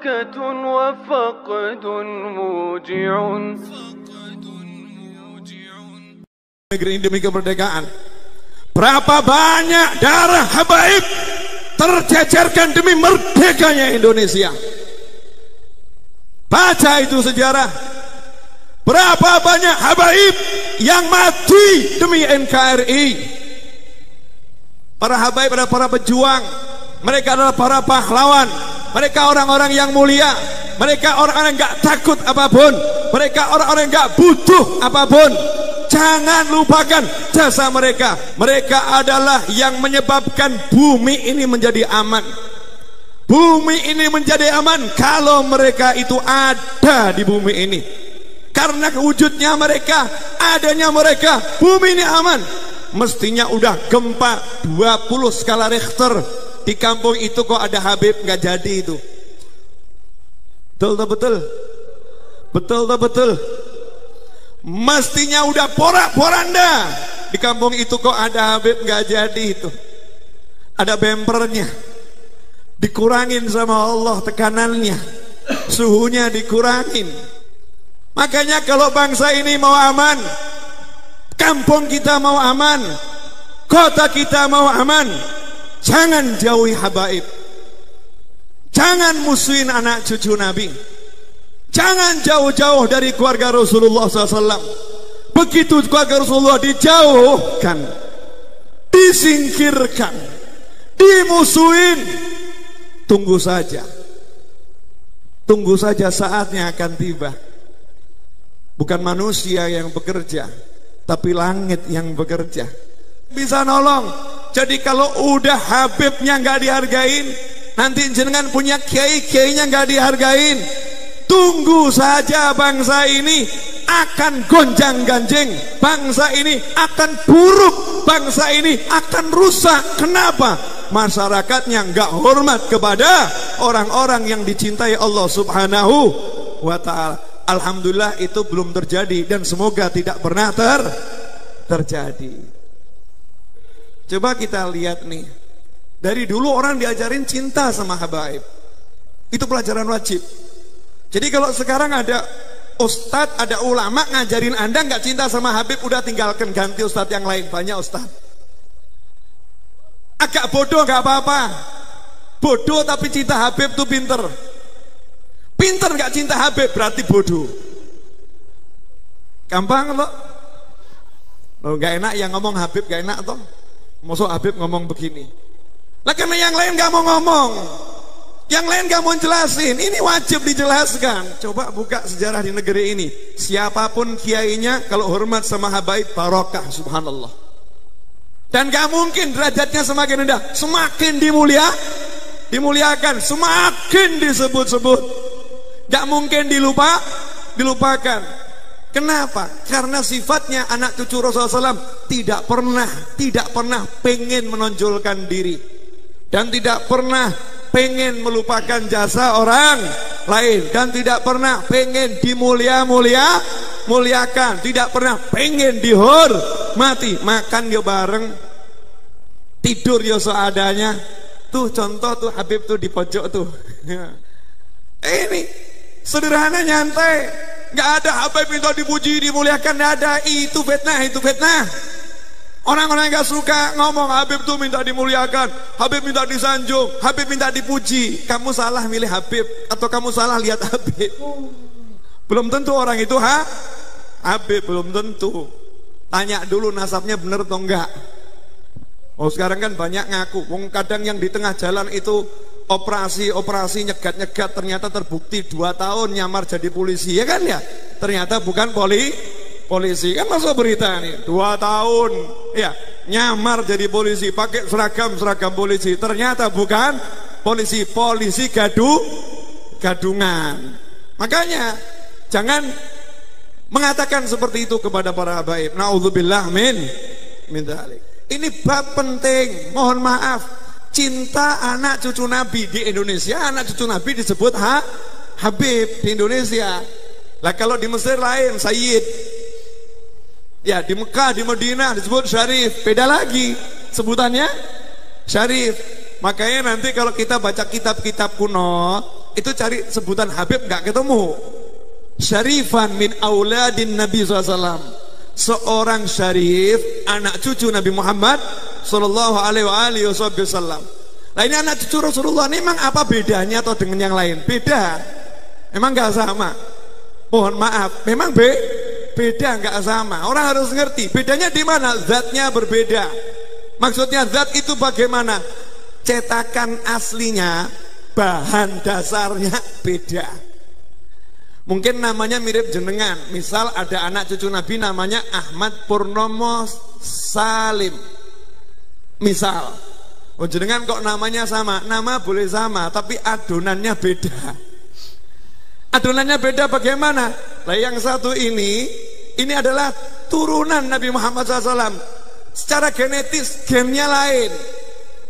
بركة وفقد موجع. Negeri ini demi kemerdekaan. Berapa banyak darah habaib tercecerkan demi merdekanya Indonesia. Baca itu sejarah. Berapa banyak habaib yang mati demi NKRI. Para habaib adalah para pejuang. Mereka adalah para pahlawan. Mereka orang-orang yang mulia. Mereka orang-orang yang gak takut apapun. Mereka orang-orang yang gak butuh apapun. Jangan lupakan jasa mereka. Mereka adalah yang menyebabkan bumi ini menjadi aman. Bumi ini menjadi aman kalau mereka itu ada di bumi ini. Karena wujudnya mereka, adanya mereka, bumi ini aman. Mestinya udah gempa 20 skala Richter. Di kampung itu kok ada Habib, nggak jadi itu. Betul. Betul. Mestinya udah porak-poranda. Di kampung itu kok ada Habib, nggak jadi itu. Ada bempernya. Dikurangin sama Allah tekanannya. Suhunya dikurangin. Makanya kalau bangsa ini mau aman, kampung kita mau aman, kota kita mau aman, jangan jauhi habaib. Jangan musuhin anak cucu Nabi. Jangan jauh-jauh dari keluarga Rasulullah SAW. Begitu keluarga Rasulullah dijauhkan, disingkirkan, dimusuhin, tunggu saja. Tunggu saja, saatnya akan tiba. Bukan manusia yang bekerja, tapi langit yang bekerja. Bisa nolong. Jadi kalau udah Habibnya nggak dihargain, nanti jenengan punya kiai-kiainya nggak dihargain, tunggu saja, bangsa ini akan gonjang-ganjing, bangsa ini akan buruk, bangsa ini akan rusak. Kenapa? Masyarakatnya nggak hormat kepada orang-orang yang dicintai Allah Subhanahu wa ta'ala. Alhamdulillah itu belum terjadi dan semoga tidak pernah terjadi. Coba kita lihat nih, dari dulu orang diajarin cinta sama habaib. Itu pelajaran wajib. Jadi kalau sekarang ada ustadz, ada ulama ngajarin Anda nggak cinta sama Habib, udah tinggalkan, ganti ustadz yang lain. Banyak ustadz. Agak bodoh nggak apa-apa. Bodoh tapi cinta Habib tuh pinter. Pinter nggak cinta Habib berarti bodoh. Gampang loh. Loh nggak enak yang ngomong Habib, nggak enak toh. Masuk Habib ngomong begini. Lah karena yang lain nggak mau ngomong. Yang lain gak mau jelasin, ini wajib dijelaskan. Coba buka sejarah di negeri ini. Siapapun kiainya kalau hormat sama habaib, barokah, subhanallah. Dan gak mungkin derajatnya semakin rendah, semakin dimuliakan, semakin disebut-sebut. Gak mungkin dilupakan. Kenapa? Karena sifatnya anak cucu Rasulullah SAW tidak pernah pengen menonjolkan diri. Dan tidak pernah pengen melupakan jasa orang lain, dan tidak pernah pengen muliakan, tidak pernah pengen dihormati. Makan yo bareng, tidur yo seadanya. Tuh contoh tuh Habib tuh di pojok tuh. Ini sederhana, nyantai, nggak ada Habib minta dipuji dimuliakan, nggak ada. Itu fitnah. Orang-orang yang gak suka ngomong Habib tuh minta dimuliakan, Habib minta disanjung, Habib minta dipuji. Kamu salah milih Habib, atau kamu salah lihat Habib. Belum tentu orang itu Habib, belum tentu. Tanya dulu nasabnya bener atau enggak. Oh sekarang kan banyak ngaku. Kadang yang di tengah jalan itu operasi nyegat-nyegat, ternyata terbukti 2 tahun nyamar jadi polisi, ya kan ya. Ternyata bukan polisi, kan masuk berita nih 2 tahun ya nyamar jadi polisi, pakai seragam polisi, ternyata bukan polisi gadungan. Makanya jangan mengatakan seperti itu kepada para habaib. Naudzubillah min dzalik. Ini bab penting. Mohon maaf, cinta anak cucu Nabi di Indonesia, anak cucu Nabi disebut Habib di Indonesia. Lah kalau di Mesir lain Sayyid. Ya di Mekah, di Madinah disebut Syarif, beda lagi sebutannya Syarif. Makanya nanti kalau kita baca kitab-kitab kuno, itu cari sebutan Habib nggak ketemu. Syarifan min auladin Nabi SAW, seorang syarif, anak cucu Nabi Muhammad Sallallahu Alaihi Wasallam. Nah ini anak cucu Rasulullah, ini memang apa bedanya atau dengan yang lain? Beda, memang nggak sama. Mohon maaf, memang beda, nggak sama. Orang harus ngerti bedanya di mana. Zatnya berbeda. Maksudnya zat itu bagaimana? Cetakan aslinya, bahan dasarnya beda. Mungkin namanya mirip jenengan. Misal ada anak cucu Nabi namanya Ahmad Purnomo Salim. Misal, oh jenengan kok namanya sama? Nama boleh sama, tapi adonannya beda. Adonannya beda bagaimana? Nah yang satu ini adalah turunan Nabi Muhammad SAW. Secara genetis gennya lain.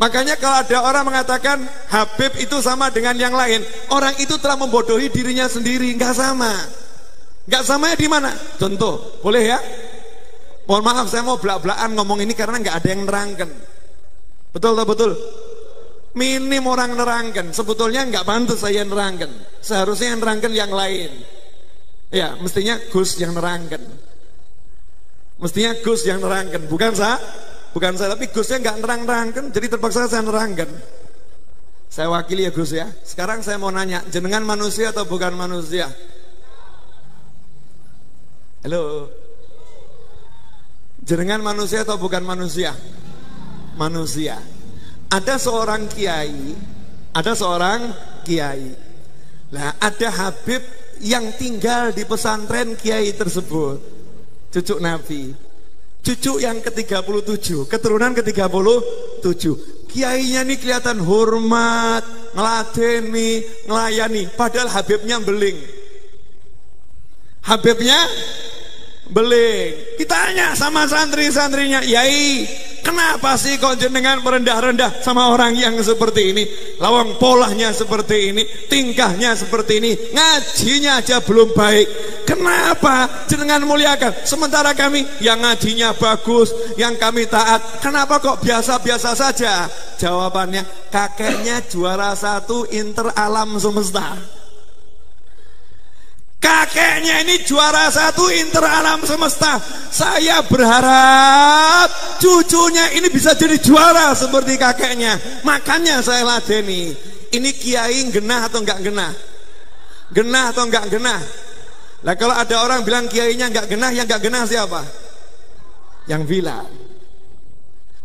Makanya kalau ada orang mengatakan Habib itu sama dengan yang lain, orang itu telah membodohi dirinya sendiri. Nggak sama. Nggak samanya di mana? Contoh, boleh ya? Mohon maaf saya mau belak-belakan ngomong ini karena nggak ada yang nerangkan. Betul tak betul? Minim orang nerangkan. Sebetulnya nggak pantas saya nerangkan. Seharusnya yang nerangkan yang lain. Ya, mestinya Gus yang nerangkan. Mestinya Gus yang nerangkan, bukan saya, tapi Gusnya nggak nerangkan, jadi terpaksa saya nerangkan. Saya wakili ya Gus ya. Sekarang saya mau nanya, jenengan manusia atau bukan manusia? Halo, jenengan manusia atau bukan manusia? Manusia. Ada seorang kiai. Nah, ada Habib yang tinggal di pesantren kiai tersebut. Cucu Nabi, cucu yang ke-37, keturunan ke-37. Kiainya ini kelihatan hormat, ngeladeni, ngelayani, padahal Habibnya beling. Kita tanya sama santri-santrinya, yai, kenapa sih kok jenengan merendah-rendah sama orang yang seperti ini? Lawang polanya seperti ini, tingkahnya seperti ini, ngajinya aja belum baik. Kenapa jenengan muliakan? Sementara kami yang ngajinya bagus, yang kami taat, kenapa kok biasa-biasa saja? Jawabannya, kakeknya juara 1 inter alam semesta. Kakeknya ini juara 1 inter alam semesta. Saya berharap cucunya ini bisa jadi juara seperti kakeknya. Makanya saya ladeni. Ini kiai genah atau enggak genah? Genah atau enggak genah? Lah kalau ada orang bilang kiainya enggak genah, yang enggak genah siapa? Yang bilang.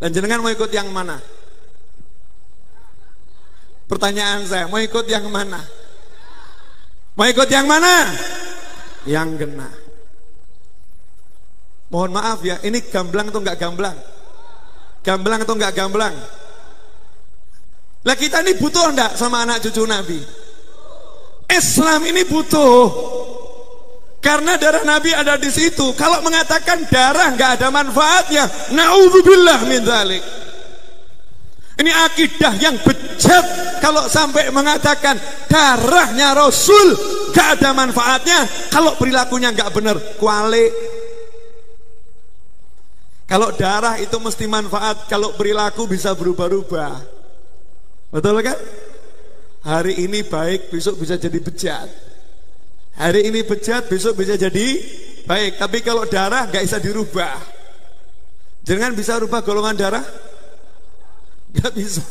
Dan jenengan mau ikut yang mana? Pertanyaan saya, mau ikut yang mana? Mau ikut yang mana? Yang genah. Mohon maaf ya, ini gamblang atau enggak gamblang? Gamblang atau enggak gamblang? Lah kita ini butuh enggak sama anak cucu Nabi? Islam ini butuh. Karena darah Nabi ada di situ. Kalau mengatakan darah enggak ada manfaatnya, naudzubillah min dzalik. Ini akidah yang bejat kalau sampai mengatakan darahnya Rasul gak ada manfaatnya kalau perilakunya gak benar. Kuali. Kalau darah itu mesti manfaat, kalau perilaku bisa berubah-ubah. Betul kan? Hari ini baik, besok bisa jadi bejat. Hari ini bejat, besok bisa jadi baik. Tapi kalau darah gak bisa dirubah. Jangan bisa rubah golongan darah? Gak bisa.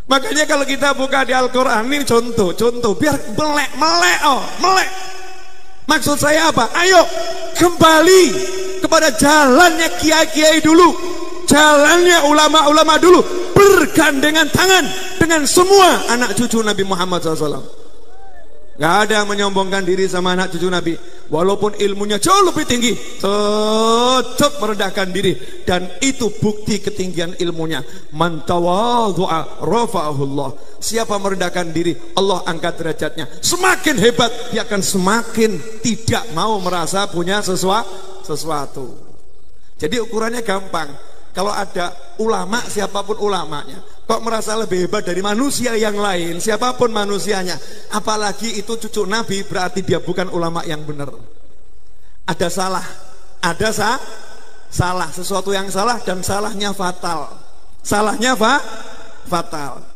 Makanya kalau kita buka di Al-Quran ini contoh biar melek. Maksud saya apa? Ayo kembali kepada jalannya kiai-kiai dulu, jalannya ulama-ulama dulu, bergandengan tangan dengan semua anak cucu Nabi Muhammad SAW. Gak ada yang menyombongkan diri sama anak cucu Nabi, walaupun ilmunya jauh lebih tinggi, tetap merendahkan diri. Dan itu bukti ketinggian ilmunya. Man tawadhu'a rafa'ahullah. Siapa merendahkan diri, Allah angkat derajatnya. Semakin hebat, dia akan semakin tidak mau merasa punya sesuatu. Jadi ukurannya gampang. Kalau ada ulama, siapapun ulamanya, kok merasa lebih hebat dari manusia yang lain, siapapun manusianya, apalagi itu cucu Nabi, berarti dia bukan ulama yang benar. Ada salah, salah, sesuatu yang salah, dan salahnya fatal. Salahnya fatal.